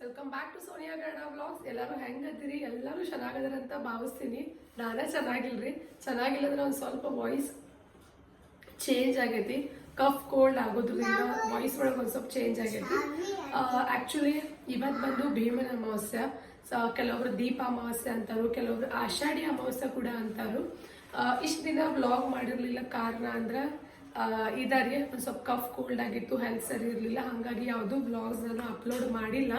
Welcome back to Sonia Gowda vlogs. ಎಲ್ಲರೂ ಹೆಂಗದಿರಿ? ಎಲ್ಲರೂ ಚೆನ್ನಾಗದಾರ ಅಂತ ಭಾವಿಸ್ತೀನಿ. ನಾನೇ ಚೆನ್ನಾಗಿಲ್ರಿ. ಚೆನ್ನಾಗಿಲ್ಲಂದ್ರೆ ಒಂದು ಸ್ವಲ್ಪ ವಾಯ್ಸ್ ಚೇಂಜ್ ಆಗೈತಿ. ಕಫ್ ಕೋಲ್ಡ್ ಆಗೋದ್ರಿಂದ ವಾಯ್ಸ್ ಒಳಗೆ ಒಂದು ಸ್ವಲ್ಪ ಚೇಂಜ್ ಆಗೈತಿ. ಆ್ಯಕ್ಚುಲಿ ಇವತ್ತು ಬಂದು ಭೀಮನ ಅಮಾವಾಸ್ಯೆ. ಕೆಲವೊಬ್ರು ದೀಪ ಅಮಾವಾಸ್ಯೆ ಅಂತಾರು, ಕೆಲವೊಬ್ರು ಆಷಾಢಿ ಅಮಾವಾಸ್ಯೆ ಕೂಡ ಅಂತಾರು. ಇಷ್ಟು ದಿನ ವ್ಲಾಗ್ ಮಾಡಿರಲಿಲ್ಲ. ಕಾರಣ ಅಂದ್ರೆ ಇದಾರಿ ಒಂದು ಸ್ವಲ್ಪ ಕಫ್ ಕೋಲ್ಡ್ ಆಗಿತ್ತು, ಹೆಲ್ತ್ ಸರಿ ಇರಲಿಲ್ಲ. ಹಾಗಾಗಿ ಯಾವುದೂ ವ್ಲಾಗ್ಸ್ ನಾನು ಅಪ್ಲೋಡ್ ಮಾಡಿಲ್ಲ.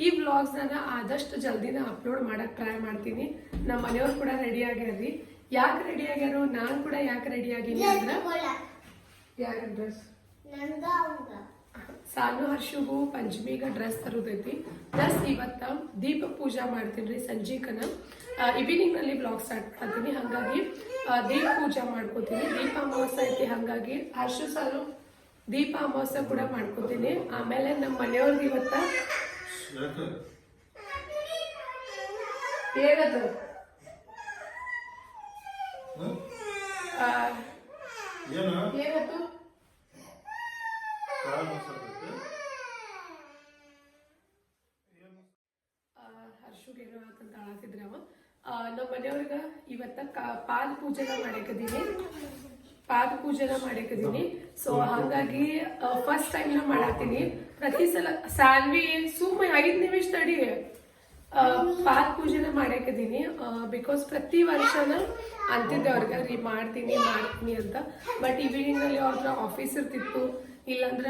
ಈ ವ್ಲಾಗ್ಸ್ ನಾನು ಆದಷ್ಟು ಜಲ್ದಿನ ಅಪ್ಲೋಡ್ ಮಾಡಕ್ಕೆ ಟ್ರೈ ಮಾಡ್ತೀನಿ. ನಮ್ಮ ಮನೆಯವ್ರು ಕೂಡ ರೆಡಿ ಆಗ್ಯಾರ್ರಿ. ಯಾಕೆ ರೆಡಿ ಆಗ್ಯಾರೋ, ನಾನು ಕೂಡ ಯಾಕೆ ರೆಡಿ ಆಗೀನಿ ಅಂದ್ರೆ ಯಾರ ಡ್ರೆಸ್ ಸಾನು ಹರ್ಷಿಗೂ ಪಂಚಮಿಗೆ ಡ್ರೆಸ್ ತರೋದೈತಿ. ಪ್ಲಸ್ ಇವತ್ತ ದೀಪ ಪೂಜಾ ಮಾಡ್ತೀನಿ ರೀ ಸಂಜೀಕನ. ಈವ್ನಿಂಗ್ ನಲ್ಲಿ ಬ್ಲಾಗ್ ಸ್ಟಾರ್ಟ್ ಮಾಡ್ತೀನಿ. ಹಾಗಾಗಿ ದೀಪ ಪೂಜಾ ಮಾಡ್ಕೋತೀನಿ. ದೀಪ ಅಮಾವಾಸ್ಯೆ ಐತಿ, ಹಾಗಾಗಿ ಹರ್ಷು ಸಾಲು ದೀಪ ಅಮಾವಾಸ್ಯೆ ಕೂಡ ಮಾಡ್ಕೋತೀನಿ. ಆಮೇಲೆ ನಮ್ಮ ಮನೆಯವ್ರಿಗೆ ಇವತ್ತ ಏನದು ಏನತ್ತು ಹರ್ಷುಗೆ ಏನೋ ಆತಂತ ಆಳತಿದ್ರೆ ಅವ. ನಮ್ಮ ಮನೆಯವ್ರಿಗ ಇವತ್ತ ಪಾದ ಪೂಜೆನ ಮಾಡಕದೀನಿ. ಸೊ ಹಾಗಾಗಿ ಫಸ್ಟ್ ಟೈಮ್ ನಾ ಮಾಡಾತೀನಿ. ಪ್ರತಿ ಸಲ ಸಾನ್ವಿ ಸುಮ್ಮ 5 ನಿಮಿಷ ತಡಿ ಪಾದ ಪೂಜೆನ ಮಾಡಾಕದೀನಿ. ಬಿಕಾಸ್ ಪ್ರತಿ ವರ್ಷನ ಅಂತಿದ್ದೆ ಅವ್ರಿಗೆ ಮಾಡ್ತೀನಿ ಅಂತ. ಬಟ್ ಈವ್ನಿಂಗ್ ನಲ್ಲಿ ಅವ್ರ ಆಫೀಸ್ ಇರ್ತಿತ್ತು, ಇಲ್ಲಾಂದ್ರ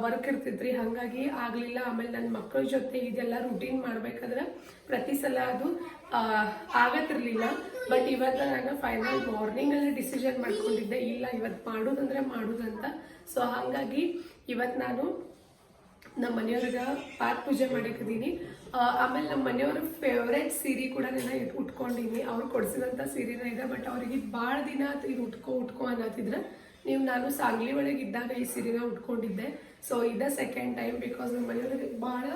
ವರ್ಕ್ ಇರ್ತಿತ್ರಿ. ಹಾಗಾಗಿ ಆಗ್ಲಿಲ್ಲ. ಆಮೇಲೆ ನನ್ನ ಮಕ್ಕಳ ಜೊತೆ ಇದೆಲ್ಲ ರುಟೀನ್ ಮಾಡ್ಬೇಕಾದ್ರೆ ಪ್ರತಿ ಸಲ ಅದು ಆಗತ್ತಿರ್ಲಿಲ್ಲ. ಬಟ್ ಇವತ್ತು ನಾನು ಫೈನಲ್ ಮಾರ್ನಿಂಗ್ ಅಲ್ಲಿ ಡಿಸಿಷನ್ ಮಾಡ್ಕೊಂಡಿದ್ದೆ, ಇಲ್ಲ ಇವತ್ತು ಮಾಡುದಂತ. ಸೊ ಹಾಗಾಗಿ ಇವತ್ತು ನಾನು ನಮ್ಮ ಮನೆಯವ್ರಿಗೆ ಪಾದ ಪೂಜೆ ಮಾಡಾಕದೀನಿ. ಆಮೇಲೆ ನಮ್ಮ ಮನೆಯವ್ರ ಫೇವ್ರೇಟ್ ಸೀರೆ ಕೂಡ ನಾನು ಉಟ್ಕೊಂಡಿನಿ. ಅವ್ರು ಕೊಡ್ಸಿದಂಥ ಸೀರೆನ ಇದೆ. ಬಟ್ ಅವ್ರಿಗೆ ಭಾಳ ದಿನ ಇದು ಉಟ್ಕೋ ಅನ್ನತ್ತಿದ್ರೆ ನಾನು ಸಾಂಗ್ಲಿ ಒಳಗೆ ಇದ್ದಾಗ ಈ ಸೀರೆನ ಉಟ್ಕೊಂಡಿದ್ದೆ. ಸೊ ಇದೇ ಸೆಕೆಂಡ್ ಟೈಮ್. ಬಿಕಾಸ್ ನಮ್ಮ ಮನೆಯವ್ರಿಗೆ ಭಾಳ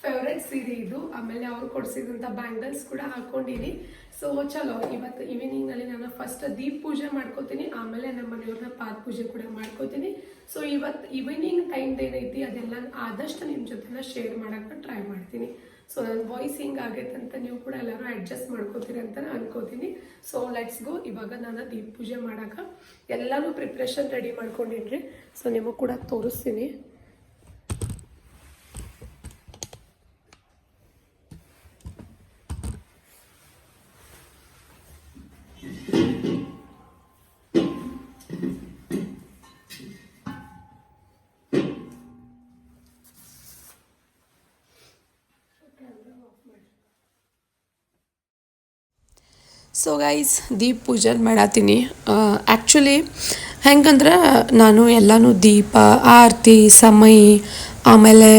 ಫೇವ್ರೇಟ್ ಸೀರೆ ಇದು. ಆಮೇಲೆ ಅವ್ರು ಕೊಡ್ಸಿದಂಥ ಬ್ಯಾಂಗಲ್ಸ್ ಕೂಡ ಹಾಕೊಂಡಿನಿ. ಸೊ ಚಲೋ ಇವತ್ತು ಈವ್ನಿಂಗ್ ನಲ್ಲಿ ನಾನು ಫಸ್ಟ್ ದೀಪ ಪೂಜೆ ಮಾಡ್ಕೋತೀನಿ, ಆಮೇಲೆ ನಮ್ಮ ಮನೆಯವ್ರನ್ನ ಪಾದ ಪೂಜೆ ಕೂಡ ಮಾಡ್ಕೋತೀನಿ. ಸೊ ಇವತ್ತು ಈವ್ನಿಂಗ್ ಟೈಮ್ದು ಏನೈತಿ ಅದೆಲ್ಲ ಆದಷ್ಟು ನಿಮ್ಮ ಜೊತೆನ ಶೇರ್ ಮಾಡೋಕ್ಕೆ ಟ್ರೈ ಮಾಡ್ತೀನಿ. ಸೊ ನನ್ನ ವಾಯ್ಸ್ ಹಿಂಗೆ ಆಗೈತೆ ಅಂತ ನೀವು ಕೂಡ ಎಲ್ಲರೂ ಅಡ್ಜಸ್ಟ್ ಮಾಡ್ಕೋತೀರಿ ಅಂತ ನಾನು ಅನ್ಕೋತೀನಿ. So let's go. ಇವಾಗ ನಾನು ದೀಪ ಪೂಜೆ ಮಾಡೋಕೆ ಎಲ್ಲನೂ ಪ್ರಿಪ್ರೇಷನ್ ರೆಡಿ ಮಾಡ್ಕೊಂಡಿನ್ರಿ. ಸೊ ನಿಮಗೆ ಕೂಡ ತೋರಿಸ್ತೀನಿ. ಸೊ ಗೈಸ್, ದೀಪ ಪೂಜೆ ಮಾಡತ್ತೀನಿ. ಆ್ಯಕ್ಚುಲಿ ಹೆಂಗಂದ್ರೆ ನಾನು ಎಲ್ಲನೂ ದೀಪ, ಆರತಿ, ಸಮಯಿ, ಆಮೇಲೆ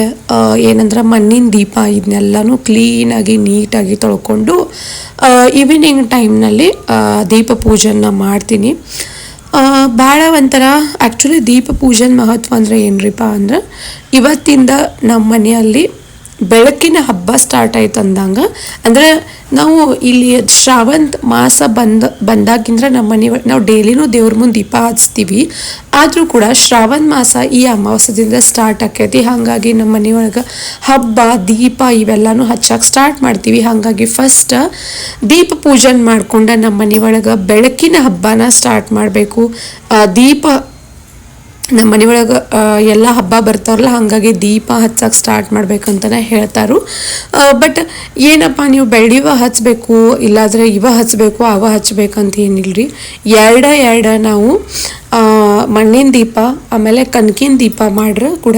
ಏನಂದ್ರೆ ಮಣ್ಣಿನ ದೀಪ ಇದನ್ನೆಲ್ಲನೂ ಕ್ಲೀನಾಗಿ ನೀಟಾಗಿ ತೊಳ್ಕೊಂಡು ಈವ್ನಿಂಗ್ ಟೈಮ್ನಲ್ಲಿ ದೀಪ ಪೂಜೆನ ಮಾಡ್ತೀನಿ. ಭಾಳ ಒಂಥರ ಆ್ಯಕ್ಚುಲಿ ದೀಪ ಪೂಜೆನ ಮಹತ್ವ ಅಂದರೆ ಏನ್ರಿಪ್ಪ ಅಂದ್ರೆ ಇವತ್ತಿಂದ ನಮ್ಮ ಮನೆಯಲ್ಲಿ ಬೆಳಕಿನ ಹಬ್ಬ ಸ್ಟಾರ್ಟ್ ಆಯ್ತು ಅಂದಂಗೆ. ಅಂದರೆ ನಾವು ಇಲ್ಲಿ ಶ್ರಾವಣ ಮಾಸ ಬಂದಾಗಿಂದ್ರೆ ನಮ್ಮ ನಾವು ಡೈಲಿನೂ ದೇವ್ರ ಮುಂದೆ ದೀಪ ಹಚ್ತೀವಿ. ಆದರೂ ಕೂಡ ಶ್ರಾವಣ ಮಾಸ ಈ ಅಮಾವಾಸ್ಯದಿಂದ ಸ್ಟಾರ್ಟ್ ಆಕೈತಿ. ಹಾಗಾಗಿ ನಮ್ಮ ಮನೆಯೊಳಗೆ ಹಬ್ಬ, ದೀಪ ಇವೆಲ್ಲನೂ ಹಚ್ಚಕ್ಕೆ ಸ್ಟಾರ್ಟ್ ಮಾಡ್ತೀವಿ. ಹಾಗಾಗಿ ಫಸ್ಟ್ ದೀಪ ಪೂಜೆ ಮಾಡ್ಕೊಂಡು ನಮ್ಮ ಮನೆಯೊಳಗೆ ಬೆಳಕಿನ ಹಬ್ಬನ ಸ್ಟಾರ್ಟ್ ಮಾಡಬೇಕು. ದೀಪ ನಮ್ಮ ಮನೆಯೊಳಗೆ ಎಲ್ಲ ಹಬ್ಬ ಬರ್ತಾರಲ್ಲ, ಹಾಗಾಗಿ ದೀಪ ಹಚ್ಚಕ್ಕೆ ಸ್ಟಾರ್ಟ್ ಮಾಡ್ಬೇಕಂತಲೇ ಹೇಳ್ತಾರು. ಬಟ್ ಏನಪ್ಪ ನೀವು ಬೆಳ್ಳಿವ ಹಚ್ಚಬೇಕು, ಇಲ್ಲಾಂದರೆ ಇವ ಹಚ್ಚಬೇಕು, ಅವ ಹಚ್ಬೇಕಂತ ಏನಿಲ್ಲರಿ. ಎರಡು ನಾವು ಮಣ್ಣಿನ ದೀಪ ಆಮೇಲೆ ಕನಕಿನ ದೀಪ ಮಾಡ್ರೆ ಕೂಡ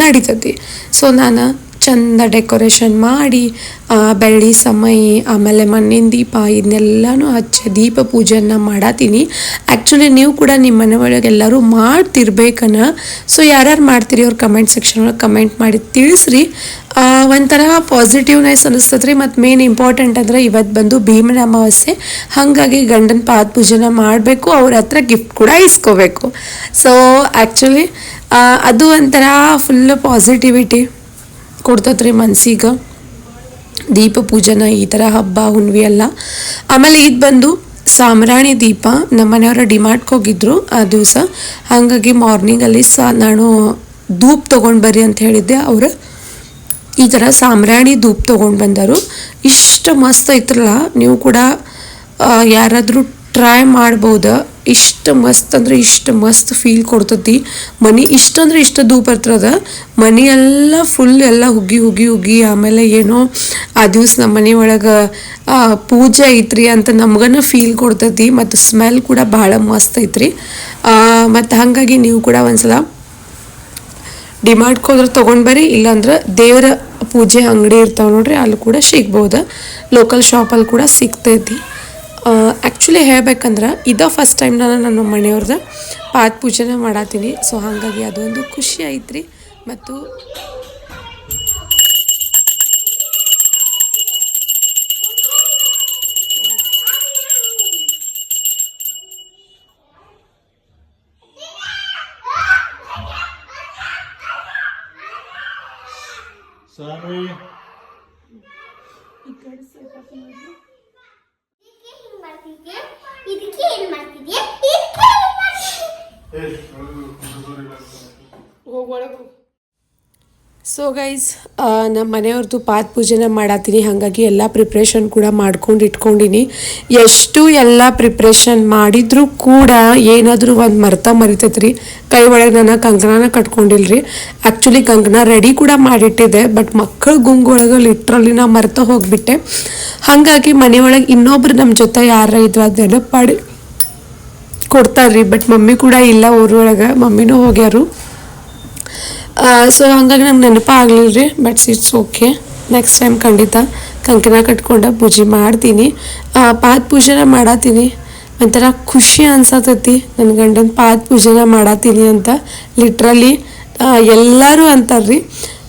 ನಡೀತೈತಿ. ಸೊ ನಾನು ಚಂದ ಡೆಕೋರೇಷನ್ ಮಾಡಿ ಬೆಳ್ಳಿ ಸಮಯಿ ಆಮೇಲೆ ಮಣ್ಣಿನ ದೀಪ ಇದನ್ನೆಲ್ಲನೂ ಹಚ್ಚಿ ದೀಪ ಪೂಜೆಯನ್ನು ಮಾಡತ್ತೀನಿ. ಆ್ಯಕ್ಚುಲಿ ನೀವು ಕೂಡ ನಿಮ್ಮ ಮನೆ ಒಳಗೆ ಎಲ್ಲರೂ ಮಾಡ್ತಿರ್ಬೇಕನ್ನ. ಸೊ ಯಾರ್ಯಾರು ಮಾಡ್ತೀರಿ ಅವ್ರು ಕಮೆಂಟ್ ಸೆಕ್ಷನ್ ಒಳಗೆ ಕಮೆಂಟ್ ಮಾಡಿ ತಿಳಿಸ್ರಿ. ಒಂಥರ ಪಾಸಿಟಿವ್ನೆಸ್ ಅನಿಸ್ತದ್ರಿ. ಮತ್ತು ಮೇನ್ ಇಂಪಾರ್ಟೆಂಟ್ ಅಂದರೆ ಇವತ್ತು ಬಂದು ಭೀಮನ ಅಮಾವಾಸ್ಯೆ, ಹಾಗಾಗಿ ಗಂಡನ ಪಾದ ಪೂಜೆನ ಮಾಡಬೇಕು, ಅವ್ರ ಹತ್ರ ಗಿಫ್ಟ್ ಕೂಡ ಇಸ್ಕೋಬೇಕು. ಸೊ ಆ್ಯಕ್ಚುಲಿ ಅದು ಒಂಥರ ಫುಲ್ ಪಾಸಿಟಿವಿಟಿ ಕೊಡ್ತತ್ರಿ ಮನ್ಸಿಗೆ. ದೀಪ ಪೂಜೆನ ಈ ಥರ ಹಬ್ಬ ಹುಣ್ವಿ ಎಲ್ಲ. ಆಮೇಲೆ ಇದು ಬಂದು ಸಾಂಬ್ರಾಣಿ ದೀಪ. ನಮ್ಮ ಮನೆಯವರ ಡಿಮಾರ್ಟ್ಗೆ ಹೋಗಿದ್ರು ಆ ದಿವಸ. ಹಾಗಾಗಿ ಮಾರ್ನಿಂಗಲ್ಲಿ ನಾನು ಧೂಪ್ ತೊಗೊಂಡು ಬರ್ರಿ ಅಂತ ಹೇಳಿದ್ದೆ. ಅವರು ಈ ಥರ ಸಾಂಬ್ರಾಣಿ ಧೂಪ್ ತೊಗೊಂಡು ಬಂದರು. ಇಷ್ಟು ಮಸ್ತ್ ಐತ್ರಲ್ಲ, ನೀವು ಕೂಡ ಯಾರಾದರೂ ಟ್ರೈ ಮಾಡ್ಬೋದು. ಇಷ್ಟು ಮಸ್ತ್ ಅಂದ್ರೆ ಇಷ್ಟು ಮಸ್ತ್ ಫೀಲ್ ಕೊಡ್ತೈತಿ. ಮನೆ ಇಷ್ಟಂದ್ರೆ ಇಷ್ಟು ಧೂಪ ಇರ್ತದ, ಮನೆ ಎಲ್ಲ ಫುಲ್ ಎಲ್ಲ ಹುಗ್ಗಿ ಹುಗ್ಗಿ ಹುಗ್ಗಿ. ಆಮೇಲೆ ಏನೋ ಆ ದಿವ್ಸ ನಮ್ಮ ಮನೆ ಒಳಗೆ ಪೂಜೆ ಐತ್ರಿ ಅಂತ ನಮ್ಗನ ಫೀಲ್ ಕೊಡ್ತೈತಿ. ಮತ್ತು ಸ್ಮೆಲ್ ಕೂಡ ಭಾಳ ಮಸ್ತ್ ಐತ್ರಿ. ಮತ್ತು ಹಾಗಾಗಿ ನೀವು ಕೂಡ ಒಂದ್ಸಲ ಡಿಮಾರ್ಟ್ಗೆ ಹೋದ್ರೆ ತೊಗೊಂಡು ಬರ್ರಿ, ಇಲ್ಲಾಂದ್ರೆ ದೇವರ ಪೂಜೆ ಅಂಗಡಿ ಇರ್ತಾವೆ ನೋಡ್ರಿ, ಅಲ್ಲಿ ಕೂಡ ಸಿಗ್ಬೋದು. ಲೋಕಲ್ ಶಾಪಲ್ಲಿ ಕೂಡ ಸಿಗ್ತೈತಿ. ಆ್ಯಕ್ಚುಲಿ ಹೇಳ್ಬೇಕಂದ್ರೆ ಇದೇ ಫಸ್ಟ್ ಟೈಮ್ ನಾನು ನನ್ನ ಮನೆಯವ್ರದ್ದು ಪಾದ ಪೂಜೆನ ಮಾಡತ್ತೀನಿ. ಸೊ ಹಾಗಾಗಿ ಅದೊಂದು ಖುಷಿ ಐತ್ರಿ. ಮತ್ತು ಸೊ ಗೈಸ್, ನಮ್ಮ ಮನೆಯವ್ರದ್ದು ಪಾದ ಪೂಜೆನ ಮಾಡತ್ತೀನಿ. ಹಾಗಾಗಿ ಎಲ್ಲ ಪ್ರಿಪ್ರೇಷನ್ ಕೂಡ ಮಾಡ್ಕೊಂಡು ಇಟ್ಕೊಂಡಿನಿ. ಎಷ್ಟು ಎಲ್ಲ ಪ್ರಿಪ್ರೇಷನ್ ಮಾಡಿದರೂ ಕೂಡ ಏನಾದರೂ ಒಂದು ಮರಿತೈತ್ರಿ. ಕೈ ಒಳಗೆ ನಾನು ಕಂಕಣನ ಕಟ್ಕೊಂಡಿಲ್ರಿ. ಆ್ಯಕ್ಚುಲಿ ಕಂಕಣ ರೆಡಿ ಕೂಡ ಮಾಡಿಟ್ಟಿದ್ದೆ, ಬಟ್ ಮಕ್ಕಳ ಗುಂಗು ಒಳಗೆ ಲಿಟ್ರಲಿ ನಾ ಮರ್ತ ಹೋಗಿಬಿಟ್ಟೆ. ಹಾಗಾಗಿ ಮನೆಯೊಳಗೆ ಇನ್ನೊಬ್ರು ನಮ್ಮ ಜೊತೆ ಯಾರ ಇದ್ರು ಅದು ನೆನಪು ಮಾಡಿ ಕೊಡ್ತಾರ್ರಿ. ಬಟ್ ಮಮ್ಮಿ ಕೂಡ ಇಲ್ಲ ಊರೊಳಗೆ, ಮಮ್ಮಿನೂ ಹೋಗ್ಯಾರು. ಸೊ ಹಂಗಾಗಿ ನಂಗೆ ನೆನಪ ಆಗಲಿಲ್ಲ ರೀ. But it's okay, next time ಖಂಡಿತ ಕಂಕಣ ಕಟ್ಕೊಂಡು ಪೂಜೆ ಮಾಡ್ತೀನಿ. ಪಾದ ಪೂಜೆನ ಮಾಡತ್ತೀನಿ. ಒಂಥರ ಖುಷಿ ಅನ್ಸತೈತಿ ನನ್ನ ಗಂಡನ ಪಾದ ಪೂಜೆನ ಮಾಡತ್ತೀನಿ ಅಂತ. ಲಿಟ್ರಲಿ ಎಲ್ಲರೂ ಅಂತಾರ್ರಿ.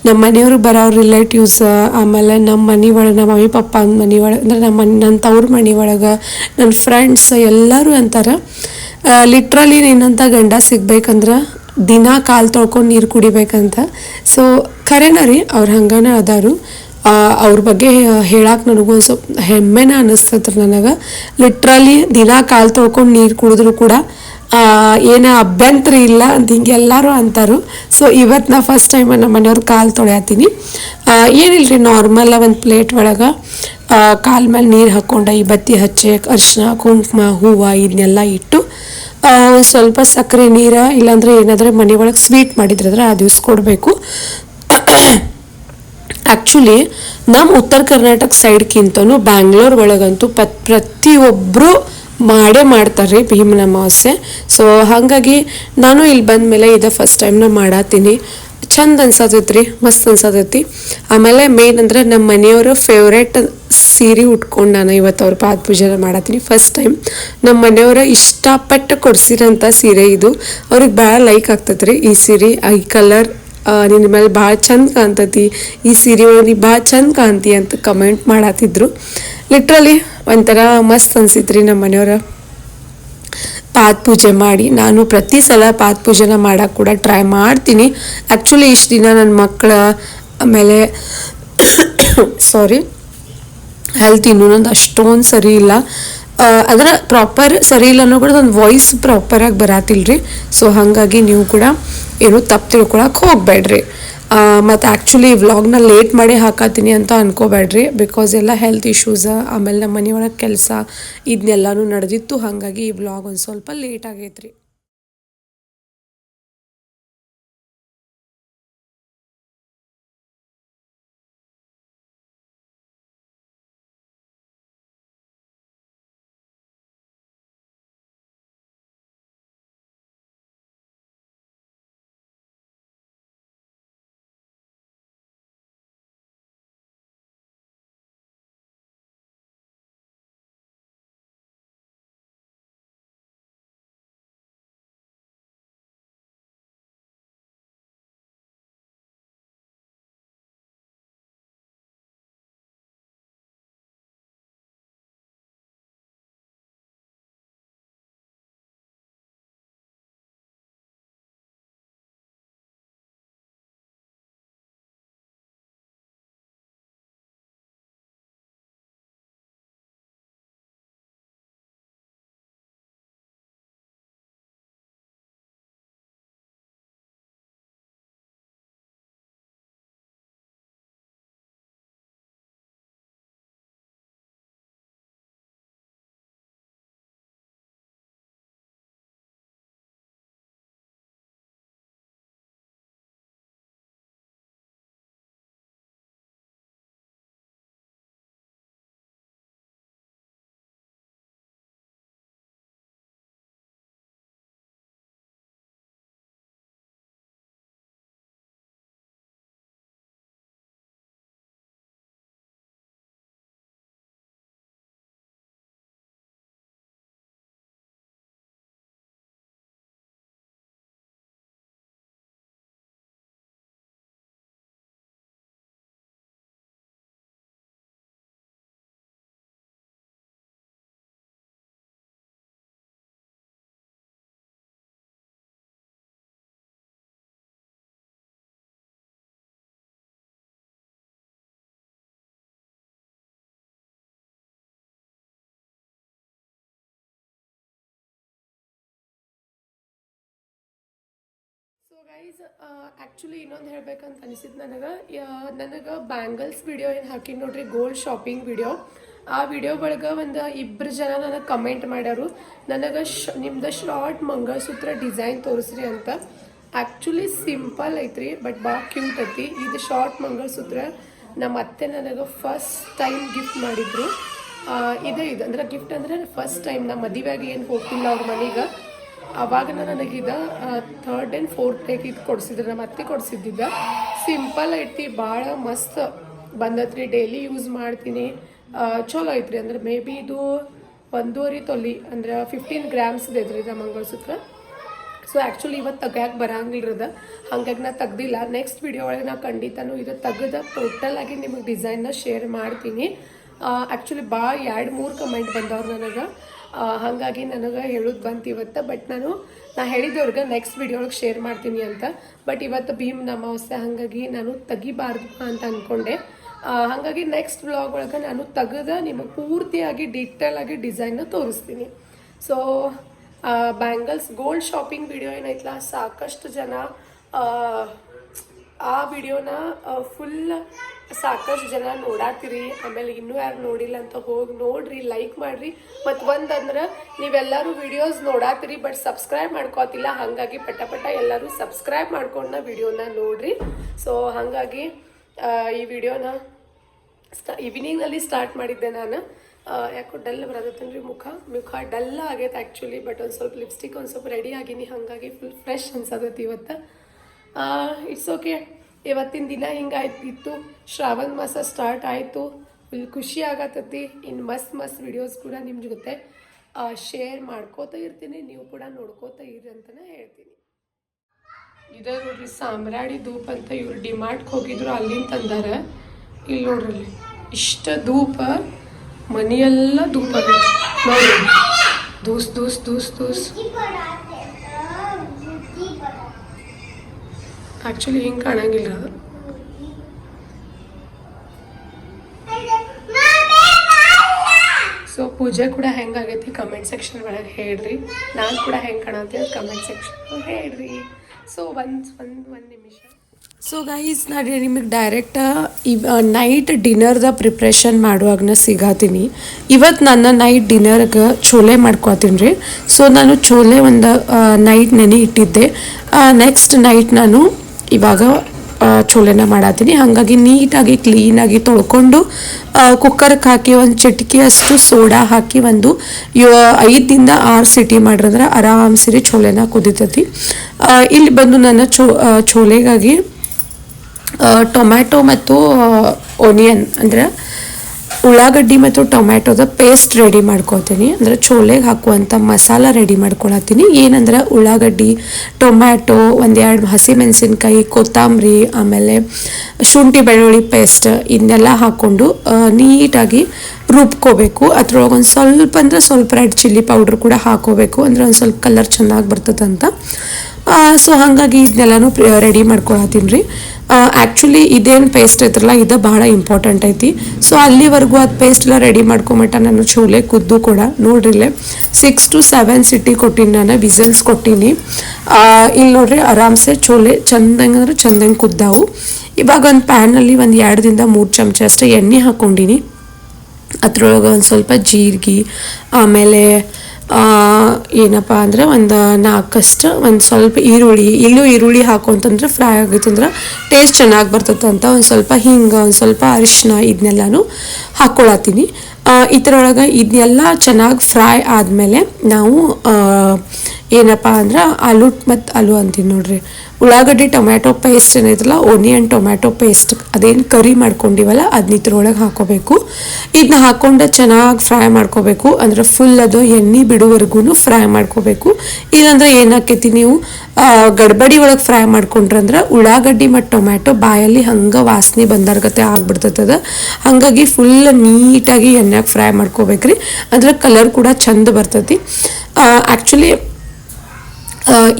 ನಮ್ಮ ಮನೆಯವರು ಬರೋರು ರಿಲೇಟಿವ್ಸ್, ಆಮೇಲೆ ನಮ್ಮ ಮನೆ ಒಳಗೆ ನಮ್ಮ ಮಮ್ಮಿ ಪಪ್ಪ ಮನೆ ಒಳಗೆ ಅಂದರೆ ನನ್ನ ತವ್ರ ಮನೆ ಒಳಗೆ ನನ್ನ ಫ್ರೆಂಡ್ಸ್ ಎಲ್ಲರೂ ಅಂತಾರೆ, ಲಿಟ್ರಲಿ ನಿನ್ನಂಥ ಗಂಡ ಸಿಗ್ಬೇಕಂದ್ರೆ ದಿನ ಕಾಲು ತೊಳ್ಕೊಂಡು ನೀರು ಕುಡಿಬೇಕಂತ. ಸೊ ಖರೇನ ರೀ, ಅವ್ರು ಹಂಗನ ಅದಾರು. ಅವ್ರ ಬಗ್ಗೆ ಹೇಳಕ್ಕೆ ನನಗೂ ಒಂದು ಸ್ವಲ್ಪ ಹೆಮ್ಮೆನ ಅನ್ನಿಸ್ತೈತ್ರಿ ನನಗೆ. ಲಿಟ್ರಲಿ ದಿನ ಕಾಲು ತೊಳ್ಕೊಂಡು ನೀರು ಕುಡಿದ್ರು ಕೂಡ ಏನೋ ಅಭ್ಯಂತರ ಇಲ್ಲ ಅಂತ ಹಿಂಗೆ ಎಲ್ಲರೂ ಅಂತಾರು. ಸೊ ಇವತ್ತು ನಾ ಫಸ್ಟ್ ಟೈಮ್ ನಮ್ಮ ಮನೆಯವ್ರು ಕಾಲು ತೊಳೆಯತ್ತೀನಿ. ಏನಿಲ್ಲ ರೀ, ನಾರ್ಮಲ್ಲ ಒಂದು ಪ್ಲೇಟ್ ಒಳಗೆ ಕಾಲ ಮೇಲೆ ನೀರು ಹಾಕ್ಕೊಂಡು ಈ ಬತ್ತಿ ಹಚ್ಚಿ ಅರಿಶಿನ ಕುಂಕುಮ ಹೂವು ಇದನ್ನೆಲ್ಲ ಇಟ್ಟು ಒಂದು ಸ್ವಲ್ಪ ಸಕ್ಕರೆ ನೀರು, ಇಲ್ಲಾಂದರೆ ಏನಾದರೂ ಮನೆ ಒಳಗೆ ಸ್ವೀಟ್ ಮಾಡಿದ್ರಂದ್ರೆ ಅದು ಕೊಡಬೇಕು. ಆ್ಯಕ್ಚುಲಿ ನಮ್ಮ ಉತ್ತರ ಕರ್ನಾಟಕ ಸೈಡ್ಗಿಂತನೂ ಬ್ಯಾಂಗ್ಳೂರ್ ಒಳಗಂತೂ ಪ್ರತಿಯೊಬ್ಬರು ಮಾಡ್ತಾರೆ ರೀ ಭೀಮನ ಅಮಾವಾಸ್ಯೆ. ಸೊ ಹಾಗಾಗಿ ನಾನು ಇಲ್ಲಿ ಬಂದ ಮೇಲೆ ಇದು ಫಸ್ಟ್ ಟೈಮ್ ನಾ ಮಾಡತ್ತೀನಿ. ಚಂದ ಅನ್ಸತೈತಿ ರೀ, ಮಸ್ತ್ ಅನ್ಸತೈತಿ. ಆಮೇಲೆ ಮೇನ್ ಅಂದರೆ ನಮ್ಮ ಮನೆಯವರು ಫೇವ್ರೇಟ್ ಸೀರೆ ಉಟ್ಕೊಂಡು ನಾನು ಇವತ್ತು ಅವ್ರ ಪಾದ ಪೂಜೆನ ಮಾಡತ್ತೀನಿ ಫಸ್ಟ್ ಟೈಮ್. ನಮ್ಮ ಮನೆಯವರ ಇಷ್ಟಪಟ್ಟು ಕೊಡ್ಸಿರೋಂಥ ಸೀರೆ ಇದು. ಅವ್ರಿಗೆ ಭಾಳ ಲೈಕ್ ಆಗ್ತೈತೆ ರೀ ಈ ಸೀರೆ. ಈ ಕಲರ್ ನಿನ್ನ ಮೇಲೆ ಭಾಳ ಚಂದ ಕಾಣ್ತೈತಿ, ಈ ಸೀರೆ ಒಳಗೆ ನೀ ಭಾಳ ಚಂದ ಕಾಣ್ತಿ ಅಂತ ಕಮೆಂಟ್ ಮಾಡತ್ತಿದ್ರು. ಲಿಟ್ರಲಿ ಒಂಥರ ಮಸ್ತ್ ಅನ್ಸಿತ್ರಿ ನಮ್ಮ ಮನೆಯವರ ಪಾದ ಪೂಜೆ ಮಾಡಿ. ನಾನು ಪ್ರತಿ ಸಲ ಪಾದ ಪೂಜೆನ ಮಾಡೋಕ್ಕೆ ಕೂಡ ಟ್ರೈ ಮಾಡ್ತೀನಿ. ಆ್ಯಕ್ಚುಲಿ ಇಷ್ಟು ದಿನ ನನ್ನ ಮಕ್ಕಳ ಆಮೇಲೆ ಸಾರಿ ಹೆಲ್ತ್ ಇನ್ನೊಂದು ಅಷ್ಟೊಂದು ಸರಿ ಇಲ್ಲ. ಅದರ ಪ್ರಾಪರ್ ಸರಿ ಇಲ್ಲ ಅನ್ನೋ ಕೂಡ ನನ್ನ ವಾಯ್ಸ್ ಪ್ರಾಪರಾಗಿ ಬರತ್ತಿಲ್ಲ ರೀ. ಸೊ ಹಾಗಾಗಿ ನೀವು ಕೂಡ ಏನೂ ತಪ್ಪು ತಿಳ್ಕೊಳಕ್ಕೆ ಹೋಗಬೇಡ್ರಿ. ಮತ್ತು ಆ್ಯಕ್ಚುಲಿ ವ್ಲಾಗ್ನ ಲೇಟ್ ಮಾಡಿ ಹಾಕತ್ತೀನಿ ಅಂತ ಅನ್ಕೋಬೇಡ್ರಿ, ಬಿಕಾಸ್ ಎಲ್ಲ ಹೆಲ್ತ್ ಇಶ್ಯೂಸ, ಆಮೇಲೆ ನಮ್ಮ ಮನೆಯೊಳಗೆ ಕೆಲಸ ಇದನ್ನೆಲ್ಲನೂ ನಡೆದಿತ್ತು. ಹಾಗಾಗಿ ಈ ವ್ಲಾಗ್ ಒಂದು ಸ್ವಲ್ಪ ಲೇಟ್ ಆಗೈತ್ರಿ. ಗೈಸ್ ಆ್ಯಕ್ಚುಲಿ ಇನ್ನೊಂದು ಹೇಳ್ಬೇಕಂತ ಅನಿಸಿದ್ದು ನನಗೆ ಬ್ಯಾಂಗಲ್ಸ್ ವಿಡಿಯೋ ಏನು ಹಾಕಿ ನೋಡ್ರಿ, ಗೋಲ್ಡ್ ಶಾಪಿಂಗ್ ವಿಡಿಯೋ. ಆ ವಿಡಿಯೋ ಒಳಗೆ ಒಂದು 2 ಜನ ನನಗೆ ಕಮೆಂಟ್ ಮಾಡ್ಯಾರು, ನನಗೆ ನಿಮ್ದು ಶಾರ್ಟ್ ಮಂಗಲಸೂತ್ರ ಡಿಸೈನ್ ತೋರಿಸ್ರಿ ಅಂತ. ಆ್ಯಕ್ಚುಲಿ ಸಿಂಪಲ್ ಐತ್ರಿ, ಬಟ್ ಭಾಳ ಕ್ಯೂಟ್ ಐತಿ. ಇದು ಶಾರ್ಟ್ ಮಂಗಲಸೂತ್ರ ನಮ್ಮ ಅತ್ತೆ ನನಗೆ ಫಸ್ಟ್ ಟೈಮ್ ಗಿಫ್ಟ್ ಮಾಡಿದ್ರು. ಇದು ಅಂದ್ರೆ ಗಿಫ್ಟ್ ಅಂದರೆ ಫಸ್ಟ್ ಟೈಮ್ ನಮ್ಮ ಮದುವೆಯಾಗಿ ಏನು ಹೋಗ್ತಿಲ್ಲ ಅವ್ರ ಮನೆಗೆ, ಅವಾಗ ನನಗಿದ 3rd and 4th ಡೇಗೆ ಇದು ಕೊಡಿಸಿದ್ರು, ನಮ್ಮ ಅತ್ತೆ ಕೊಡಿಸಿದ್ದಿದ್ದ. ಸಿಂಪಲ್ ಐತಿ, ಭಾಳ ಮಸ್ತ್ ಬಂದತ್ರಿ, ಡೈಲಿ ಯೂಸ್ ಮಾಡ್ತೀನಿ. ಚಲೋ ಐತ್ರಿ. ಅಂದ್ರೆ ಮೇ ಬಿ ಇದು 1.5 ತೊಲಿ ಅಂದ್ರೆ 15 ಗ್ರಾಮ್ಸ್ ಐತ್ರಿ ಇದು ಮಂಗಲಸೂತ್ರ. ಸೊ ಆ್ಯಕ್ಚುಲಿ ಇವತ್ತು ತೆಗ್ಯಾಕೆ ಬರಂಗಿಲ್ಲದ, ಹಾಗಾಗಿ ನಾ ತೆಗ್ದಿಲ್ಲ. ನೆಕ್ಸ್ಟ್ ವಿಡಿಯೋ ಒಳಗೆ ನಾ ಖಂಡಿತನೂ ಇದು ತೆಗೆದ ಟೋಟಲಾಗಿ ನಿಮಗೆ ಡಿಸೈನ್ನ ಶೇರ್ ಮಾಡ್ತೀನಿ. ಆ್ಯಕ್ಚುಲಿ ಭಾಳ 2-3 ಕಮೆಂಟ್ ಬಂದವ್ರು ನನಗೆ, ಹಾಗಾಗಿ ನನಗೆ ಹೇಳೋದು ಬಂತು ಇವತ್ತು. ಬಟ್ ನಾ ಹೇಳಿದವ್ರಿಗೆ ನೆಕ್ಸ್ಟ್ ವಿಡಿಯೋ ಒಳಗೆ ಶೇರ್ ಮಾಡ್ತೀನಿ ಅಂತ. ಬಟ್ ಇವತ್ತು ಭೀಮ್ ಅಮಾವಾಸ್ಯೆ, ಹಾಗಾಗಿ ನಾನು ತೆಗಿಬಾರ್ದು ಅಂತ ಅಂದ್ಕೊಂಡೆ. ಹಾಗಾಗಿ ನೆಕ್ಸ್ಟ್ ವ್ಲಾಗ್ ಒಳಗೆ ನಾನು ತೆಗೆದ ನಿಮಗೆ ಪೂರ್ತಿಯಾಗಿ ಡೀಟೇಲಾಗಿ ಡಿಸೈನ್ನ ತೋರಿಸ್ತೀನಿ. So bangles gold shopping video ಏನೈತಲ್ಲ, ಸಾಕಷ್ಟು ಜನ ಆ ವಿಡಿಯೋನ ಫುಲ್ ಸಾಕಷ್ಟು ಜನ ನೋಡಾತಿರಿ. ಆಮೇಲೆ ಇನ್ನೂ ಯಾರು ನೋಡಿಲ್ಲ ಅಂತ ಹೋಗಿ ನೋಡ್ರಿ, ಲೈಕ್ ಮಾಡಿರಿ. ಮತ್ತು ಒಂದಂದ್ರೆ ನೀವೆಲ್ಲರೂ ವಿಡಿಯೋಸ್ ನೋಡಾತಿರಿ ಬಟ್ ಸಬ್ಸ್ಕ್ರೈಬ್ ಮಾಡ್ಕೋತಿಲ್ಲ, ಹಾಗಾಗಿ ಪಟ ಎಲ್ಲರೂ ಸಬ್ಸ್ಕ್ರೈಬ್ ಮಾಡ್ಕೊಂಡು ವಿಡಿಯೋನ ನೋಡ್ರಿ. ಸೊ ಹಾಗಾಗಿ ಈ ವಿಡಿಯೋನ ಈವ್ನಿಂಗ್ನಲ್ಲಿ ಸ್ಟಾರ್ಟ್ ಮಾಡಿದ್ದೆ ನಾನು. ಯಾಕೋ ಡಲ್ ಬರತ್ತೇನ್ರಿ, ಮುಖ ಡಲ್ ಆಗೈತೆ ಆ್ಯಕ್ಚುಲಿ. ಬಟ್ ಒಂದು ಸ್ವಲ್ಪ ಲಿಪ್ಸ್ಟಿಕ್ ಒಂದು ಸ್ವಲ್ಪ ರೆಡಿ ಆಗೀನಿ, ಹಾಗಾಗಿ ಫುಲ್ ಫ್ರೆಶ್ ಅನ್ಸತೈತಿ ಇವತ್ತು. It's okay. ಇವತ್ತಿನ ದಿನ ಹಿಂಗಾಯ್ತಿತ್ತು, ಶ್ರಾವಣ ಮಾಸ ಸ್ಟಾರ್ಟ್ ಆಯಿತು, ಫುಲ್ ಖುಷಿ ಆಗತ್ತೈತಿ. ಇನ್ನು ಮಸ್ತ್ ವಿಡಿಯೋಸ್ ಕೂಡ ನಿಮ್ಮ ಜೊತೆ ಶೇರ್ ಮಾಡ್ಕೋತಾ ಇರ್ತೀನಿ, ನೀವು ಕೂಡ ನೋಡ್ಕೋತಾ ಇರಿ ಅಂತಲೇ ಹೇಳ್ತೀನಿ. ಇದೇ ನೋಡ್ರಿ ಸಾಮ್ರಾಣಿ ಧೂಪ ಅಂತ ಇವ್ರು ಡಿಮಾರ್ಟ್ಗೆ ಹೋಗಿದ್ರು, ಅಲ್ಲಿಂದ ತಂದಾರ. ಇಲ್ಲಿ ನೋಡ್ರಿ, ಇಷ್ಟ ಧೂಪ, ಮನೆಯೆಲ್ಲ ಧೂಪ ಬೇಕು ನೋಡಿ. ದೂಸ್ ಆ್ಯಕ್ಚುಲಿ ಹಿಂಗೆ ಕಾಣಂಗಿಲ್ಲ. ಸೊ ಪೂಜೆ ಕೂಡ ಹೆಂಗಾಗೈತಿ ಕಮೆಂಟ್ ಸೆಕ್ಷನ್ ಒಳಗೆ ಹೇಳ್ರಿ. ನಾನು ಕೂಡ ಹೆಂಗೆ ಕಾಣತ್ತೆ ಕಮೆಂಟ್ ಸೆಕ್ಷನ್ ಹೇಳ್ರಿ. ಸೊ ಒಂದು ನಿಮಿಷ. ಸೊ ಗೈಸ್, ನಾನು ನಿಮಗೆ ಡೈರೆಕ್ಟ್ ನೈಟ್ ಡಿನ್ನರ್ದ ಪ್ರಿಪ್ರೇಷನ್ ಮಾಡುವಾಗನ ಸಿಗಾತೀನಿ. ಇವತ್ತು ನನ್ನ ನೈಟ್ ಡಿನ್ನರ್ಗೆ ಚೋಲೆ ಮಾಡ್ಕೋತೀನಿ ರೀ. ಸೊ ನಾನು ಚೋಲೆ ಒಂದು ನೈಟ್ ನೆನೆ ಇಟ್ಟಿದ್ದೆ. ನೆಕ್ಸ್ಟ್ ನೈಟ್ ನಾನು ಇವಾಗ ಚೋಲೆನ ಮಾಡತ್ತೀನಿ. ಹಾಗಾಗಿ ನೀಟಾಗಿ ಕ್ಲೀನಾಗಿ ತೊಳ್ಕೊಂಡು ಕುಕ್ಕರ್ಗೆ ಹಾಕಿ ಒಂದು ಚಿಟಿಕೆಯಷ್ಟು ಸೋಡಾ ಹಾಕಿ ಒಂದು 5ರಿಂದ 6 ಸಿಟಿ ಮಾಡಿದ್ರೆ ಆರಾಮ್ಸಿರಿ ಚೋಲೆನ ಕುದಿತೈತಿ. ಇಲ್ಲಿ ಬಂದು ನನ್ನ ಚೋಲೆಗಾಗಿ ಟೊಮ್ಯಾಟೊ ಮತ್ತು ಓನಿಯನ್ ಅಂದರೆ ಉಳ್ಳಾಗಡ್ಡಿ ಮತ್ತು ಟೊಮ್ಯಾಟೊದ ಪೇಸ್ಟ್ ರೆಡಿ ಮಾಡ್ಕೊತೀನಿ. ಅಂದರೆ ಚೋಲೆಗೆ ಹಾಕುವಂಥ ಮಸಾಲ ರೆಡಿ ಮಾಡ್ಕೊಳತ್ತೀನಿ. ಏನಂದ್ರೆ ಉಳ್ಳಾಗಡ್ಡಿ, ಟೊಮ್ಯಾಟೊ, 1-2 ಹಸಿಮೆಣಸಿನ್ಕಾಯಿ, ಕೊತ್ತಂಬರಿ, ಆಮೇಲೆ ಶುಂಠಿ ಬೆಳ್ಳುಳ್ಳಿ ಪೇಸ್ಟ್ ಇದನ್ನೆಲ್ಲ ಹಾಕ್ಕೊಂಡು ನೀಟಾಗಿ ರುಬ್ಕೋಬೇಕು. ಅದ್ರೊಳಗೆ ಒಂದು ಸ್ವಲ್ಪ ರೆಡ್ ಚಿಲ್ಲಿ ಪೌಡ್ರ್ ಕೂಡ ಹಾಕೋಬೇಕು, ಅಂದರೆ ಒಂದು ಸ್ವಲ್ಪ ಕಲರ್ ಚೆನ್ನಾಗಿ ಬರ್ತದಂತ. ಸೊ ಹಾಗಾಗಿ ಇದನ್ನೆಲ್ಲನೂ ರೆಡಿ ಮಾಡ್ಕೊಳತ್ತೀನಿ ರೀ. ಆ್ಯಕ್ಚುಲಿ ಇದೇನು ಪೇಸ್ಟ್ ಐತ್ರಲ್ಲ, ಇದು ಭಾಳ ಇಂಪಾರ್ಟೆಂಟ್ ಐತಿ. ಸೊ ಅಲ್ಲಿವರೆಗೂ ಅದು ಪೇಸ್ಟ್ ಎಲ್ಲ ರೆಡಿ ಮಾಡ್ಕೊಂಬಿಟ್ಟ ನಾನು ಚೋಲೆ ಕುದ್ದು ಕೂಡ ನೋಡ್ರಿಲ್ಲೇ 6 to 7 ಸಿಟಿ ಕೊಟ್ಟೀನಿ, ನಾನು ವಿಸಲ್ಸ್ ಕೊಟ್ಟೀನಿ. ಇಲ್ಲಿ ನೋಡ್ರಿ ಆರಾಮ್ಸೆ ಚೋಲೆ ಚಂದಂಗೆ ಕುದ್ದಾವು. ಇವಾಗ ಒಂದು ಪ್ಯಾನಲ್ಲಿ ಒಂದು 2ರಿಂದ 3 ಚಮಚ ಅಷ್ಟೇ ಎಣ್ಣೆ ಹಾಕ್ಕೊಂಡಿನಿ. ಅದ್ರೊಳಗೆ ಒಂದು ಸ್ವಲ್ಪ ಜೀರಿಗೆ, ಆಮೇಲೆ ಏನಪ್ಪ ಅಂದರೆ ಒಂದು 4 ಒಂದು ಸ್ವಲ್ಪ ಈರುಳ್ಳಿ ಹಾಕೊಂತಂದ್ರೆ ಫ್ರೈ ಆಗೈತಂದ್ರೆ ಟೇಸ್ಟ್ ಚೆನ್ನಾಗಿ ಬರ್ತದಂತ ಒಂದು ಸ್ವಲ್ಪ ಹಿಂಗೆ, ಒಂದು ಸ್ವಲ್ಪ ಅರಿಶಿನ ಇದನ್ನೆಲ್ಲನೂ ಹಾಕ್ಕೊಳತ್ತೀನಿ. ಇದರೊಳಗೆ ಇದನ್ನೆಲ್ಲ ಚೆನ್ನಾಗಿ ಫ್ರೈ ಆದಮೇಲೆ ನಾವು ಏನಪ್ಪ ಅಂದ್ರೆ ಆಲೂ ಅಂತೀನಿ ನೋಡ್ರಿ, ಉಳ್ಳಾಗಡ್ಡಿ ಟೊಮ್ಯಾಟೊ ಪೇಸ್ಟ್ ಏನೈತಲ್ಲ, ಓನಿಯನ್ ಟೊಮ್ಯಾಟೊ ಪೇಸ್ಟ್ ಅದೇನು ಕರಿ ಮಾಡ್ಕೊಂಡಿವಲ್ಲ ಅದನ್ನ ಇದ್ರೊಳಗೆ ಹಾಕೋಬೇಕು. ಇದನ್ನ ಹಾಕ್ಕೊಂಡು ಚೆನ್ನಾಗಿ ಫ್ರೈ ಮಾಡ್ಕೋಬೇಕು, ಅಂದರೆ ಫುಲ್ ಅದು ಎಣ್ಣೆ ಬಿಡುವರೆಗೂ ಫ್ರೈ ಮಾಡ್ಕೋಬೇಕು. ಇಲ್ಲಾಂದ್ರೆ ಏನಾಕೈತಿ, ನೀವು ಗಡ್ಬಡಿ ಒಳಗೆ ಫ್ರೈ ಮಾಡ್ಕೊಂಡ್ರಂದ್ರೆ ಉಳ್ಳಾಗಡ್ಡಿ ಮತ್ತು ಟೊಮ್ಯಾಟೊ ಬಾಯಲ್ಲಿ ಹಂಗೆ ವಾಸನೆ ಬಂದಾರ್ಗತೆ ಆಗ್ಬಿಡ್ತದ. ಹಾಗಾಗಿ ಫುಲ್ ನೀಟಾಗಿ ಎಣ್ಣೆಗೆ ಫ್ರೈ ಮಾಡ್ಕೋಬೇಕ್ರಿ, ಅಂದ್ರೆ ಕಲರ್ ಕೂಡ ಚಂದ ಬರ್ತೈತಿ. ಆ್ಯಕ್ಚುಲಿ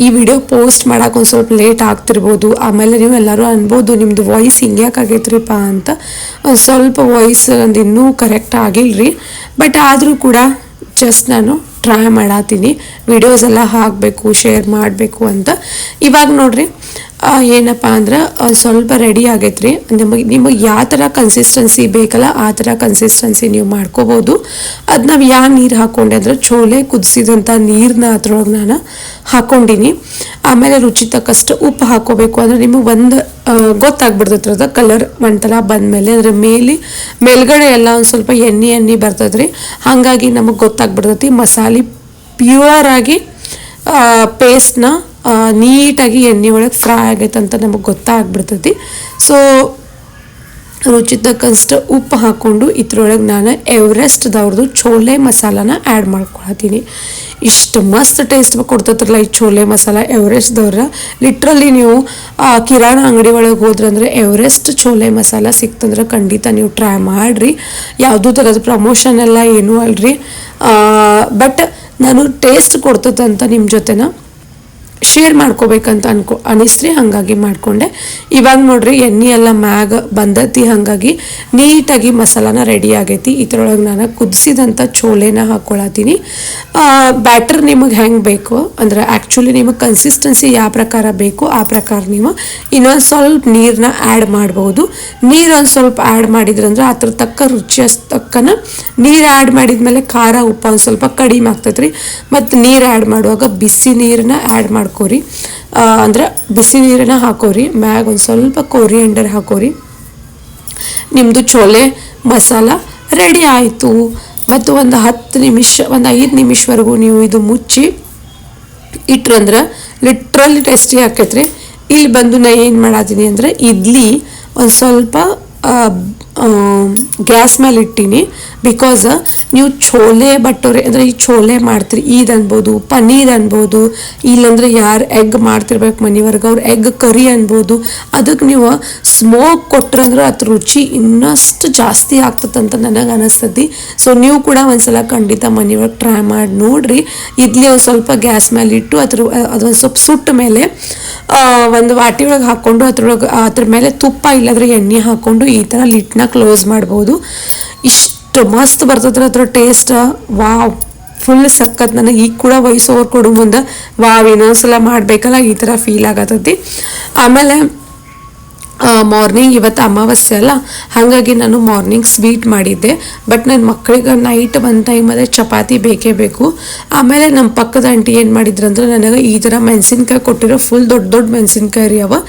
ಈ ವಿಡಿಯೋ ಪೋಸ್ಟ್ ಮಾಡೋಕೆ ಒಂದು ಸ್ವಲ್ಪ ಲೇಟ್ ಆಗ್ತಿರ್ಬೋದು. ಆಮೇಲೆ ನೀವು ಎಲ್ಲರೂ ಅನ್ಬೋದು ನಿಮ್ಮದು ವಾಯ್ಸ್ ಹಿಂಗೆ ಯಾಕಾಗೈತ್ರಿಪ್ಪ ಅಂತ. ಸ್ವಲ್ಪ ವಾಯ್ಸ್ ಒಂದು ಇನ್ನೂ ಕರೆಕ್ಟ್ ಆಗಿಲ್ಲರಿ, ಬಟ್ ಆದರೂ ಕೂಡ ಜಸ್ಟ್ ನಾನು ಟ್ರೈ ಮಾಡತ್ತೀನಿ, ವಿಡಿಯೋಸ್ ಎಲ್ಲ ಹಾಕಬೇಕು, ಶೇರ್ ಮಾಡಬೇಕು ಅಂತ. ಇವಾಗ ನೋಡ್ರಿ ಏನಪ್ಪ ಅಂದ್ರೆ ಸ್ವಲ್ಪ ರೆಡಿ ಆಗೈತ್ರಿ. ನಿಮಗೆ ಯಾವ ಥರ ಕನ್ಸಿಸ್ಟೆನ್ಸಿ ಬೇಕಲ್ಲ ಆ ಥರ ಕನ್ಸಿಸ್ಟೆನ್ಸಿ ನೀವು ಮಾಡ್ಕೋಬೋದು. ಅದು ನಾವು ಯಾವ ನೀರು ಹಾಕ್ಕೊಂಡೆ ಅಂದ್ರೆ ಛೋಲೆ ಕುದಿಸಿದಂಥ ನೀರನ್ನ ಅದ್ರೊಳಗೆ ನಾನು ಹಾಕ್ಕೊಂಡಿನಿ. ಆಮೇಲೆ ರುಚಿ ತಕ್ಕಷ್ಟು ಉಪ್ಪು ಹಾಕ್ಕೋಬೇಕು. ಅಂದರೆ ನಿಮಗೆ ಒಂದು ಗೊತ್ತಾಗ್ಬಿಡ್ತೈತೆ ಅದ ಕಲರ್ ಒಂಥರ ಬಂದಮೇಲೆ ಅದ್ರ ಮೇಲ್ಗಡೆ ಎಲ್ಲ ಒಂದು ಸ್ವಲ್ಪ ಎಣ್ಣೆ ಬರ್ತದ್ರಿ. ಹಾಗಾಗಿ ನಮಗೆ ಗೊತ್ತಾಗ್ಬಿಡ್ತೈತಿ ಮಸಾಲೆ ಪ್ಯೂರ್ ಆಗಿ ಪೇಸ್ಟ್ನ ನೀಟಾಗಿ ಎಣ್ಣೆ ಒಳಗೆ ಫ್ರೈ ಆಗೈತೆ ಅಂತ ನಮಗೆ ಗೊತ್ತಾಗ್ಬಿಡ್ತೈತಿ. ಸೊ ರುಚಿ ತಕ್ಕಷ್ಟು ಉಪ್ಪು ಹಾಕ್ಕೊಂಡು ಇದ್ರೊಳಗೆ ನಾನು ಎವರೆಸ್ಟ್ದವ್ರದ್ದು ಛೋಲೆ ಮಸಾಲಾನ ಆ್ಯಡ್ ಮಾಡ್ಕೊಳತ್ತೀನಿ. ಇಷ್ಟು ಮಸ್ತ್ ಟೇಸ್ಟ್ ಕೊಡ್ತೈತ್ರಲ್ಲ ಈ ಛೋಲೆ ಮಸಾಲ ಎವರೆಸ್ಟ್ದವ್ರ. ಲಿಟ್ರಲಿ ನೀವು ಕಿರಾಣ ಅಂಗಡಿ ಒಳಗೆ ಹೋದ್ರಂದ್ರೆ ಎವರೆಸ್ಟ್ ಛೋಲೆ ಮಸಾಲ ಸಿಕ್ತಂದ್ರೆ ಖಂಡಿತ ನೀವು ಟ್ರೈ ಮಾಡಿರಿ. ಯಾವುದೂ ಥರದ ಪ್ರಮೋಷನ್ ಎಲ್ಲ ಏನೂ ಅಲ್ರಿ, ಬಟ್ ನಾನು ಟೇಸ್ಟ್ ಕೊಡ್ತದಂತ ನಿಮ್ಮ ಜೊತೆನ ಶೇರ್ ಮಾಡ್ಕೋಬೇಕಂತ ಅನಿಸ್ರಿ, ಹಾಗಾಗಿ ಮಾಡಿಕೊಂಡೆ. ಇವಾಗ ನೋಡ್ರಿ ಎಣ್ಣೆ ಎಲ್ಲ ಮ್ಯಾಗ ಬಂದತಿ, ಹಾಗಾಗಿ ನೀಟಾಗಿ ಮಸಾಲಾನ ರೆಡಿ ಆಗೈತಿ. ಇದರೊಳಗೆ ನಾನು ಕುದಿಸಿದಂಥ ಛೋಲೆನ ಹಾಕ್ಕೊಳತ್ತೀನಿ. ಬ್ಯಾಟರ್ ನಿಮಗೆ ಹೆಂಗೆ ಬೇಕು ಅಂದ್ರೆ ಆ್ಯಕ್ಚುಲಿ ನಿಮಗೆ ಕನ್ಸಿಸ್ಟೆನ್ಸಿ ಯಾವ ಪ್ರಕಾರ ಬೇಕು ಆ ಪ್ರಕಾರ ನೀವು ಇನ್ನೊಂದು ಸ್ವಲ್ಪ ನೀರನ್ನ ಆ್ಯಡ್ ಮಾಡ್ಬೋದು. ನೀರು ಒಂದು ಸ್ವಲ್ಪ ಆ್ಯಡ್ ಮಾಡಿದ್ರಂದ್ರೆ ಅದ್ರ ತಕ್ಕ ರುಚಿ ತಕ್ಕನ ನೀರು ಆ್ಯಡ್ ಮಾಡಿದ್ಮೇಲೆ ಖಾರ ಉಪ್ಪು ಒಂದು ಸ್ವಲ್ಪ ಕಡಿಮೆ ಆಗ್ತೈತ್ರಿ. ಮತ್ತು ನೀರು ಆ್ಯಡ್ ಮಾಡುವಾಗ ಬಿಸಿ ನೀರನ್ನ ಆ್ಯಡ್ ಮಾಡ್ಕೋರಿ, ಅಂದ್ರೆ ಬಿಸಿ ನೀರನ್ನ ಹಾಕೋರಿ. ಮ್ಯಾಗ ಒಂದು ಸ್ವಲ್ಪ ಕೊರಿಯಂಡರ್ ಹಾಕೋರಿ. ನಿಮ್ಮದು ಛೋಲೆ ಮಸಾಲ ರೆಡಿ ಆಯಿತು. ಮತ್ತು ಒಂದು 10 ನಿಮಿಷ, ಒಂದು 5 ನಿಮಿಷವರೆಗೂ ನೀವು ಇದು ಮುಚ್ಚಿ ಇಟ್ರಂದ್ರೆ ಲಿಟ್ರಲಿ ಟೇಸ್ಟಿ ಆಕೈತ್ರಿ. ಇಲ್ಲಿ ಬಂದು ನಾ ಏನು ಮಾಡತ್ತೀನಿ ಅಂದರೆ ಇಡ್ಲಿ ಒಂದು ಸ್ವಲ್ಪ ಗ್ಯಾಸ್ ಮೇಲೆ ಇಟ್ಟೀನಿ. ಬಿಕಾಸ್ ನೀವು ಛೋಲೆ ಭಟೂರೆ ಅಂದರೆ ಈ ಛೋಲೆ ಮಾಡ್ತೀರಿ, ಇದು ಅನ್ಬೋದು, ಪನ್ನೀರ್ ಅನ್ಬೋದು, ಇಲ್ಲಾಂದ್ರೆ ಯಾರು ಎಗ್ ಮಾಡ್ತಿರ್ಬೇಕು ಮನೆಯವ್ರಿಗೆ ಅವ್ರು ಎಗ್ ಕರಿ ಅನ್ಬೋದು. ಅದಕ್ಕೆ ನೀವು ಸ್ಮೋಕ್ ಕೊಟ್ರಂದ್ರೆ ಅದ್ರ ರುಚಿ ಇನ್ನಷ್ಟು ಜಾಸ್ತಿ ಆಗ್ತದಂತ ನನಗೆ ಅನಿಸ್ತದೆ. ಸೊ ನೀವು ಕೂಡ ಒಂದ್ಸಲ ಖಂಡಿತ ಮನೆಯೊಳಗೆ ಟ್ರೈ ಮಾಡಿ ನೋಡ್ರಿ. ಇಡ್ಲಿ ಒಂದು ಸ್ವಲ್ಪ ಗ್ಯಾಸ್ ಮೇಲೆ ಇಟ್ಟು ಅದೊಂದು ಸ್ವಲ್ಪ ಸುಟ್ಟ ಮೇಲೆ ಒಂದು ವಾಟಿ ಒಳಗೆ ಹಾಕ್ಕೊಂಡು ಅದ್ರ ಮೇಲೆ ತುಪ್ಪ ಇಲ್ಲಾಂದ್ರೆ ಎಣ್ಣೆ ಹಾಕ್ಕೊಂಡು ಈ ಥರ ಲಿಟ್ನ ಕ್ಲೋಸ್ ಮಾಡ್ಬೋದು. ಇಷ್ಟು ಮಸ್ತ್ ಬರ್ತದ್ರೆ ಅದ್ರ ಟೇಸ್ಟ್. ವಾವ್, ಫುಲ್ ಸಖತ್. ನನಗೆ ಈಗ ಕೂಡ ವಾಯ್ಸ್ ಓವರ್ ಕೊಡೋ ಮುಂದೆ ವಾವ್ ಇನ್ನೊಂದ್ಸಲ ಮಾಡಬೇಕಲ್ಲ ಈ ಥರ ಫೀಲ್ ಆಗತ್ತೈತಿ. ಆಮೇಲೆ ಮಾರ್ನಿಂಗ್ ಇವತ್ತು ಅಮಾವಾಸ್ಯೆ ಅಲ್ಲ, ಹಾಗಾಗಿ ನಾನು ಮಾರ್ನಿಂಗ್ ಸ್ವೀಟ್ ಮಾಡಿದ್ದೆ. ಬಟ್ ನನ್ನ ಮಕ್ಕಳಿಗೆ ನೈಟ್ ಒಂದು ಟೈಮಲ್ಲೇ ಚಪಾತಿ ಬೇಕೇ ಬೇಕು. ಆಮೇಲೆ ನಮ್ಮ ಪಕ್ಕದ ಆಂಟಿ ಏನು ಮಾಡಿದ್ರಂದ್ರೆ ನನಗೆ ಈ ಥರ ಮೆಣಸಿನ್ಕಾಯಿ ಕೊಟ್ಟಿರೋ ಫುಲ್ ದೊಡ್ಡ ಮೆಣಸಿನ್ಕಾಯಿ ರೀ ಅವ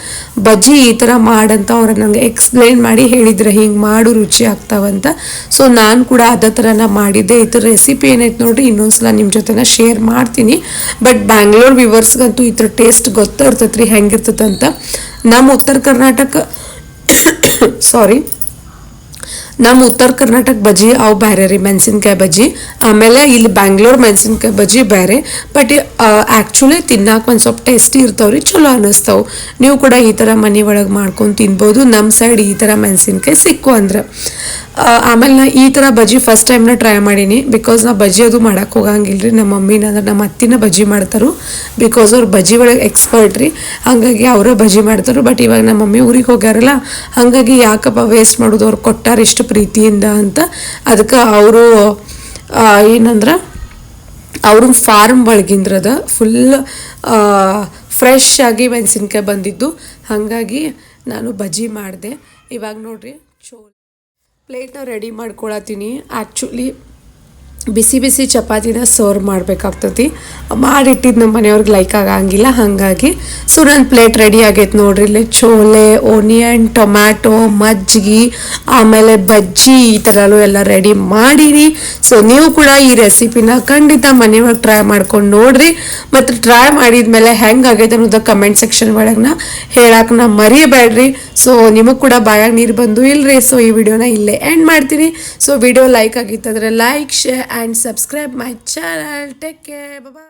ಬಜ್ಜಿ ಈ ಥರ ಮಾಡಂತ ಅವ್ರು ನನಗೆ ಎಕ್ಸ್ಪ್ಲೇನ್ ಮಾಡಿ ಹೇಳಿದ್ರೆ ಹಿಂಗೆ ಮಾಡು ರುಚಿ ಆಗ್ತಾವಂತ. ಸೊ ನಾನು ಕೂಡ ಅದೇ ಥರನ ಮಾಡಿದ್ದೆ. ಇದ್ರ ರೆಸಿಪಿ ಏನೈತೆ ನೋಡ್ರಿ ಇನ್ನೊಂದ್ಸಲ ನಿಮ್ಮ ಜೊತೆನ ಶೇರ್ ಮಾಡ್ತೀನಿ. ಬಟ್ ಬ್ಯಾಂಗ್ಳೂರ್ ವ್ಯೂವರ್ಸ್ಗಂತೂ ಇದ್ರ ಟೇಸ್ಟ್ ಗೊತ್ತಿರ್ತೈತೆ ರೀ ಹೆಂಗಿರ್ತದಂತ. ನಮ್ಮ ಉತ್ತರ ಕರ್ನಾಟಕ ಬಜ್ಜಿ ಅವು ಬೇರೆ ರೀ, ಮೆಣಸಿನ್ಕಾಯಿ ಬಜ್ಜಿ. ಆಮೇಲೆ ಇಲ್ಲಿ ಬ್ಯಾಂಗ್ಳೂರ್ ಮೆಣಸಿನ್ಕಾಯಿ ಬಜ್ಜಿ ಬೇರೆ. ಬಟ್ ಆ್ಯಕ್ಚುಲಿ ತಿನ್ನಾಕ ಒಂದು ಸ್ವಲ್ಪ ಟೇಸ್ಟಿ ಇರ್ತಾವ್ರಿ, ಚಲೋ ಅನ್ನಿಸ್ತಾವೆ. ನೀವು ಕೂಡ ಈ ಥರ ಮನೆ ಒಳಗೆ ಮಾಡ್ಕೊಂಡು ತಿನ್ಬೋದು. ನಮ್ಮ ಸೈಡ್ ಈ ಥರ ಮೆಣಸಿನ್ಕಾಯಿ ಸಿಕ್ಕು ಅಂದ್ರೆ. ಆಮೇಲೆ ನಾ ಈ ಥರ ಬಜ್ಜಿ ಫಸ್ಟ್ ಟೈಮ್ನ ಟ್ರೈ ಮಾಡೀನಿ. ಬಿಕಾಸ್ ನಾ ಬಜ್ಜಿ ಅದು ಮಾಡೋಕೆ ಹೋಗಂಗಿಲ್ಲ ರೀ. ನಮ್ಮ ಮಮ್ಮಿನ ಅಂದ್ರೆ ನಮ್ಮ ಅತ್ತಿನ ಬಜ್ಜಿ ಮಾಡ್ತಾರೆ. ಬಿಕಾಸ್ ಅವ್ರು ಬಜ್ಜಿ ಒಳಗೆ ಎಕ್ಸ್ಪರ್ಟ್ ರೀ, ಹಾಗಾಗಿ ಅವರೇ ಬಜ್ಜಿ ಮಾಡ್ತಾರೆ. ಬಟ್ ಇವಾಗ ನಮ್ಮ ಮಮ್ಮಿ ಊರಿಗೆ ಹೋಗ್ಯಾರಲ್ಲ, ಹಾಗಾಗಿ ಯಾಕಪ್ಪ ವೇಸ್ಟ್ ಮಾಡೋದು, ಅವ್ರು ಕೊಟ್ಟಾರ ಇಷ್ಟು ಪ್ರೀತಿಯಿಂದ ಅಂತ. ಅದಕ್ಕೆ ಅವರು ಏನಂದ್ರೆ ಅವರು ಫಾರ್ಮ್ ಒಳಗಿಂದ್ರದ ಫುಲ್ ಫ್ರೆಶ್ ಆಗಿ ಮೆಣಸಿನ್ಕಾಯಿ ಬಂದಿದ್ದು, ಹಾಗಾಗಿ ನಾನು ಬಜ್ಜಿ ಮಾಡಿದೆ. ಇವಾಗ ನೋಡ್ರಿ ಪ್ಲೇಟ್ನ ರೆಡಿ ಮಾಡ್ಕೊಳತ್ತೀನಿ. ಆ್ಯಕ್ಚುಲಿ ಬಿಸಿ ಬಿಸಿ ಚಪಾತಿನ ಸರ್ವ್ ಮಾಡಬೇಕಾಗ್ತತಿ. ಮಾಡಿಟ್ಟಿದ್ದು ನಮ್ಮ ಮನೆಯವ್ರಿಗೆ ಲೈಕ್ ಆಗಂಗಿಲ್ಲ, ಹಾಗಾಗಿ. ಸೊ ನನ್ನ ಪ್ಲೇಟ್ ರೆಡಿ ಆಗೈತೆ ನೋಡ್ರಿ. ಇಲ್ಲಿ ಛೋಲೆ, ಓನಿಯನ್, ಟೊಮ್ಯಾಟೊ, ಮಜ್ಜಿಗೆ, ಆಮೇಲೆ ಬಜ್ಜಿ ಈ ಥರನೂ ಎಲ್ಲ ರೆಡಿ ಮಾಡೀನಿ. ಸೊ ನೀವು ಕೂಡ ಈ ರೆಸಿಪಿನ ಖಂಡಿತ ಮನೆಯೊಳಗೆ ಟ್ರೈ ಮಾಡ್ಕೊಂಡು ನೋಡ್ರಿ. ಮತ್ತು ಟ್ರೈ ಮಾಡಿದ್ಮೇಲೆ ಹೆಂಗಾಗೈತೆ ಅನ್ನೋದು ಕಮೆಂಟ್ ಸೆಕ್ಷನ್ ಒಳಗೆ ಹೇಳಕ್ಕೆ ಮರಿಬೇಡ್ರಿ. ಸೊ ನಿಮಗೆ ಕೂಡ ಬಾಯಾಗ ನೀರು ಬಂದು ಇಲ್ರಿ. ಸೊ ಈ ವಿಡಿಯೋನ ಇಲ್ಲೇ ಎಂಡ್ ಮಾಡ್ತೀನಿ. ಸೊ ವಿಡಿಯೋ ಲೈಕ್ ಆಗಿತ್ತಂದ್ರೆ like, share and subscribe my channel. Take care. Bye bye.